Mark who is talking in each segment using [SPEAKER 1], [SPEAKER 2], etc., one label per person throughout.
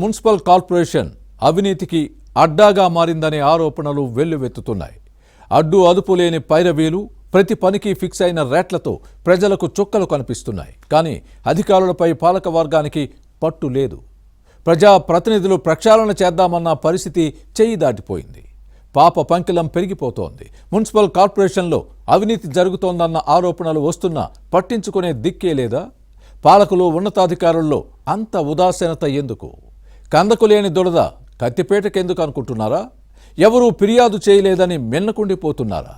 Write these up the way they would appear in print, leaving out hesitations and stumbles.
[SPEAKER 1] Municipal corporation అవినీతికి అడ్డాగా మారిందనే ఆరోపణలు వెల్లువెత్తుతున్నాయి. అడ్డు అదుపు లేని పైరవీలు, ప్రతి పనికి ఫిక్స్ అయిన రేట్లతో ప్రజలకు చుక్కలు కనిపిస్తున్నాయి. కానీ అధికారులపై పాలక వర్గానికి పట్టు లేదు. ప్రజా ప్రతినిధులు ప్రక్షాళన చేద్దామన్న పరిస్థితి చెయ్యి దాటిపోయింది. పాప పంకిలం పెరిగిపోతోంది. మున్సిపల్ కార్పొరేషన్లో అవినీతి జరుగుతోందన్న ఆరోపణలు వస్తున్నా పట్టించుకునే దిక్కే లేదా? పాలకులు, ఉన్నతాధికారుల్లో అంత ఉదాసీనత ఎందుకు? కందకు లేని దురద కత్తిపేటకెందుకు అనుకుంటున్నారా? ఎవరూ ఫిర్యాదు చేయలేదని మిన్నకుండిపోతున్నారా?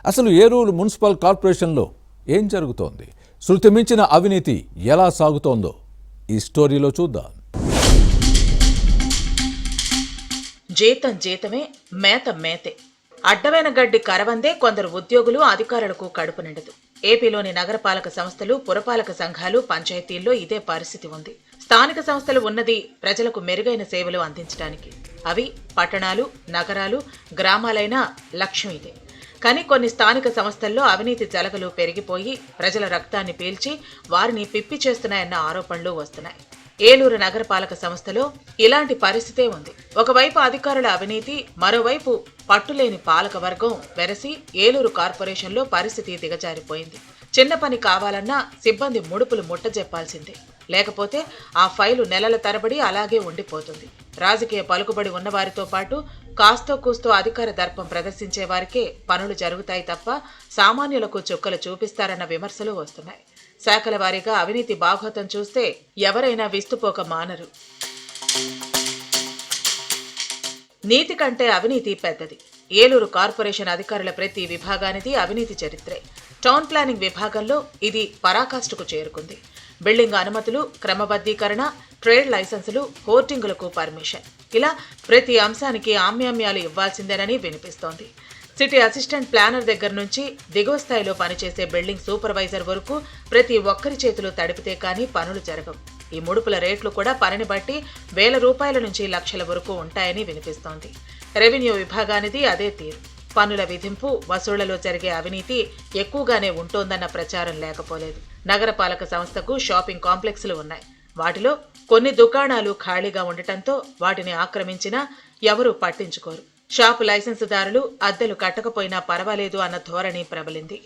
[SPEAKER 1] అసలు ఏలూరు మున్సిపల్ కార్పొరేషన్లో ఏం జరుగుతోంది? శృతి మించిన అవినీతి ఎలా సాగుతోందో ఈ స్టోరీలో చూద్దాం.
[SPEAKER 2] జీతం జీతమే, మేత మేతే. అడ్డమైన గడ్డి కరవందే కొందరు ఉద్యోగులు, అధికారులకు కడుపు నిండదు. ఏపీలోని నగరపాలక సంస్థలు, పురపాలక సంఘాలు, పంచాయతీల్లో ఇదే పరిస్థితి ఉంది. స్థానిక సంస్థలు ఉన్నది ప్రజలకు మెరుగైన సేవలు అందించడానికి. అవి పట్టణాలు, నగరాలు, గ్రామాలైన లక్ష్యం ఇదే. కానీ కొన్ని స్థానిక సంస్థల్లో అవినీతి జలగలు పెరిగిపోయి ప్రజల రక్తాన్ని పీల్చి వారిని పిప్పి చేస్తున్నాయన్న ఆరోపణలు వస్తున్నాయి. ఏలూరు నగరపాలక సంస్థలో ఇలాంటి పరిస్థితే ఉంది. ఒకవైపు అధికారుల అవినీతి, మరోవైపు పట్టులేని పాలక వర్గం వెరసి ఏలూరు కార్పొరేషన్లో పరిస్థితి దిగజారిపోయింది. చిన్న పని కావాలన్నా సిబ్బంది ముడుపులు ముట్టజెప్పాల్సిందే. లేకపోతే ఆ ఫైలు నెలల తరబడి అలాగే ఉండిపోతుంది. రాజకీయ పలుకుబడి ఉన్నవారితో పాటు కాస్తో కూస్తో అధికార దర్పం ప్రదర్శించే వారికే పనులు జరుగుతాయి తప్ప సామాన్యులకు చుక్కలు చూపిస్తారన్న విమర్శలు వస్తున్నాయి. శాఖల వారీగా అవినీతి బాగోతం చూస్తే ఎవరైనా విస్తుపోక మానరు. నీతి కంటే అవినీతి పెద్దది. ఏలూరు కార్పొరేషన్ అధికారుల ప్రతి విభాగానిది అవినీతి చరిత్రే. టౌన్ ప్లానింగ్ విభాగంలో ఇది పరాకాష్ఠకు చేరుకుంది. బిల్డింగ్ అనుమతులు, క్రమబద్ధీకరణ, ట్రేడ్ లైసెన్సులు, హోర్డింగులకు పర్మిషన్, ఇలా ప్రతి అంశానికి ఆమ్యామ్యాలు ఇవ్వాల్సిందేనని వినిపిస్తోంది. సిటీ అసిస్టెంట్ ప్లానర్ దగ్గర నుంచి దిగువ స్థాయిలో పనిచేసే బిల్డింగ్ సూపర్వైజర్ వరకు ప్రతి ఒక్కరి చేతులు తడిపితే కానీ పనులు జరగవు. ఈ ముడుపుల రేట్లు కూడా పనిని బట్టి ₹1,000 నుంచి లక్షల వరకు ఉంటాయని వినిపిస్తోంది. రెవెన్యూ విభాగానిది అదే తీరు. పన్నుల విధింపు, వసూళ్లలో జరిగే అవినీతి ఎక్కువగానే ఉంటోందన్న ప్రచారం లేకపోలేదు. నగరపాలక సంస్థకు షాపింగ్ కాంప్లెక్స్లు ఉన్నాయి. వాటిలో కొన్ని దుకాణాలు ఖాళీగా ఉండటంతో వాటిని ఆక్రమించినా ఎవరూ పట్టించుకోరు. షాపు లైసెన్సుదారులు అద్దెలు కట్టకపోయినా పర్వాలేదు అన్న ధోరణి ప్రబలింది.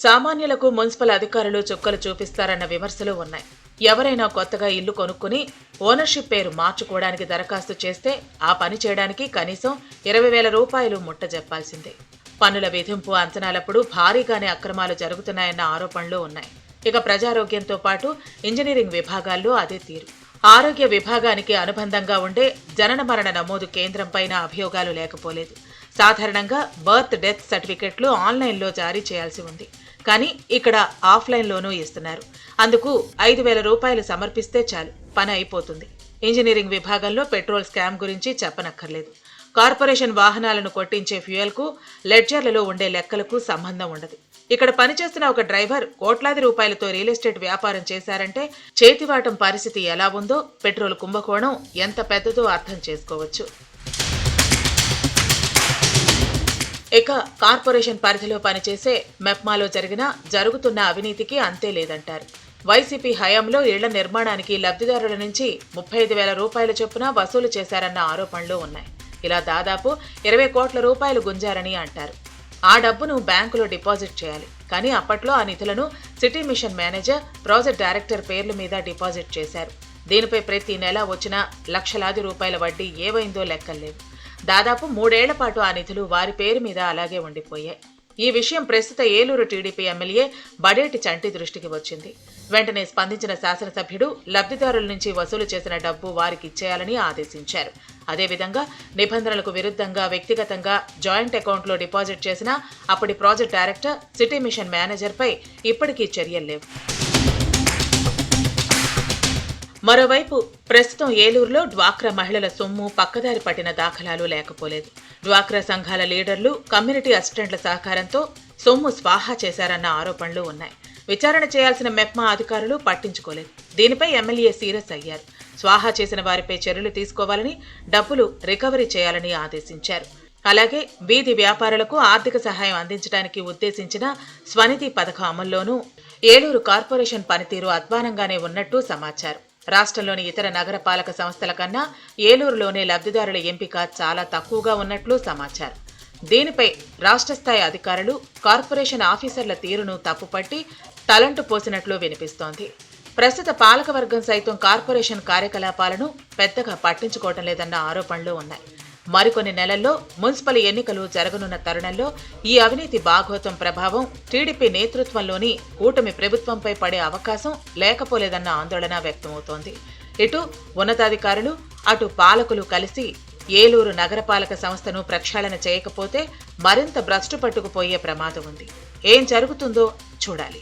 [SPEAKER 2] సామాన్యులకు మున్సిపల్ అధికారులు చుక్కలు చూపిస్తారన్న విమర్శలు ఉన్నాయి. ఎవరైనా కొత్తగా ఇల్లు కొనుక్కుని ఓనర్షిప్ పేరు మార్చుకోవడానికి దరఖాస్తు చేస్తే ఆ పని చేయడానికి కనీసం ₹20,000 ముట్టజెప్పాల్సిందే. పన్నుల విధింపు అంచనాలప్పుడు భారీగానే అక్రమాలు జరుగుతున్నాయన్న ఆరోపణలు ఉన్నాయి. ఇక ప్రజారోగ్యంతో పాటు ఇంజనీరింగ్ విభాగాల్లో అదే తీరు. ఆరోగ్య విభాగానికి అనుబంధంగా ఉండే జనన మరణ నమోదు కేంద్రం పైన అభియోగాలు లేకపోలేదు. సాధారణంగా బర్త్ డెత్ సర్టిఫికెట్లు ఆన్లైన్లో జారీ చేయాల్సి ఉంది. కానీ ఇక్కడ ఆఫ్లైన్లోనూ ఇస్తున్నారు. అందుకు ₹5,000 సమర్పిస్తే చాలు, పని అయిపోతుంది. ఇంజనీరింగ్ విభాగంలో పెట్రోల్ స్కామ్ గురించి చెప్పనక్కర్లేదు. కార్పొరేషన్ వాహనాలను కొట్టించే ఫ్యూయల్కు, లెడ్జర్లలో ఉండే లెక్కలకు సంబంధం ఉండదు. ఇక్కడ పనిచేస్తున్న ఒక డ్రైవర్ ₹1,00,000 రియల్ ఎస్టేట్ వ్యాపారం చేశారంటే చేతివాటం పరిస్థితి ఎలా ఉందో, పెట్రోల్ కుంభకోణం ఎంత పెద్దదో అర్థం చేసుకోవచ్చు. ఇక కార్పొరేషన్ పరిధిలో పనిచేసే మెప్మాలో జరుగుతున్న అవినీతికి అంతే లేదంటారు. వైసీపీ హయాంలో ఇళ్ల నిర్మాణానికి లబ్ధిదారుల నుంచి ₹35,000 చొప్పున వసూలు చేశారన్న ఆరోపణలు ఉన్నాయి. ఇలా దాదాపు ₹20 కోట్ల గుంజారని అంటారు. ఆ డబ్బును బ్యాంకులో డిపాజిట్ చేయాలి. కానీ అప్పట్లో ఆ నిధులను city mission manager, project director పేర్ల మీద డిపాజిట్ చేశారు. దీనిపై ప్రతి నెల వచ్చిన ₹1,00,000 వడ్డీ ఏవైందో లెక్కలేవు. దాదాపు 3 ఏళ్ల పాటు ఆ నిధులు వారి పేరు మీద అలాగే ఉండిపోయాయి. ఈ విషయం ప్రస్తుత ఏలూరు టీడీపీ ఎమ్మెల్యే బడేటి చంటి దృష్టికి వచ్చింది. వెంటనే స్పందించిన శాసనసభ్యుడు లబ్ధిదారుల నుంచి వసూలు చేసిన డబ్బు వారికి ఇచ్చేయాలని ఆదేశించారు. అదేవిధంగా నిబంధనలకు విరుద్ధంగా వ్యక్తిగతంగా జాయింట్ అకౌంట్లో డిపాజిట్ చేసిన అప్పటి ప్రాజెక్ట్ డైరెక్టర్, సిటీ మిషన్ మేనేజర్పై ఇప్పటికీ చర్యలు లేవు. మరోవైపు ప్రస్తుతం ఏలూరులో డ్వాక్రా మహిళల సొమ్ము పక్కదారి పట్టిన దాఖలాలు లేకపోలేదు. డ్వాక్రా సంఘాల లీడర్లు, కమ్యూనిటీ అసిస్టెంట్ల సహకారంతో సొమ్ము స్వాహా చేశారన్న ఆరోపణలు ఉన్నాయి. విచారణ చేయాల్సిన మెప్మా అధికారులు పట్టించుకోలేదు. దీనిపై ఎమ్మెల్యే సీరియస్ అయ్యారు. స్వాహా చేసిన వారిపై చర్యలు తీసుకోవాలని, డబ్బులు రికవరీ చేయాలని ఆదేశించారు. అలాగే వీధి వ్యాపారులకు ఆర్థిక సహాయం అందించడానికి ఉద్దేశించిన స్వనిధి పథకం అమల్లోనూ ఏలూరు కార్పొరేషన్ పనితీరు అధ్వానంగానే ఉన్నట్టు సమాచారం. రాష్ట్రంలోని ఇతర నగరపాలక సంస్థల కన్నా ఏలూరులోనే లబ్ధిదారుల ఎంపిక చాలా తక్కువగా ఉన్నట్లు సమాచారం. దీనిపై రాష్ట్ర స్థాయి అధికారులు కార్పొరేషన్ ఆఫీసర్ల తీరును తప్పుపట్టి తలంటు పోసినట్లు వినిపిస్తోంది. ప్రస్తుత పాలకవర్గం సైతం కార్పొరేషన్ కార్యకలాపాలను పెద్దగా పట్టించుకోవటం లేదన్న ఆరోపణలు ఉన్నాయి. మరికొన్ని నెలల్లో మున్సిపల్ ఎన్నికలు జరగనున్న తరుణంలో ఈ అవినీతి బాగోతం ప్రభావం టీడీపీ నేతృత్వంలోని కూటమి ప్రభుత్వంపై పడే అవకాశం లేకపోలేదన్న ఆందోళన వ్యక్తమవుతోంది. ఇటు ఉన్నతాధికారులు అటు పాలకులు కలిసి ఏలూరు నగరపాలక సంస్థను ప్రక్షాళన చేయకపోతే మరింత భ్రష్టు పట్టుకుపోయే ప్రమాదం ఉంది. ఏం జరుగుతుందో చూడాలి.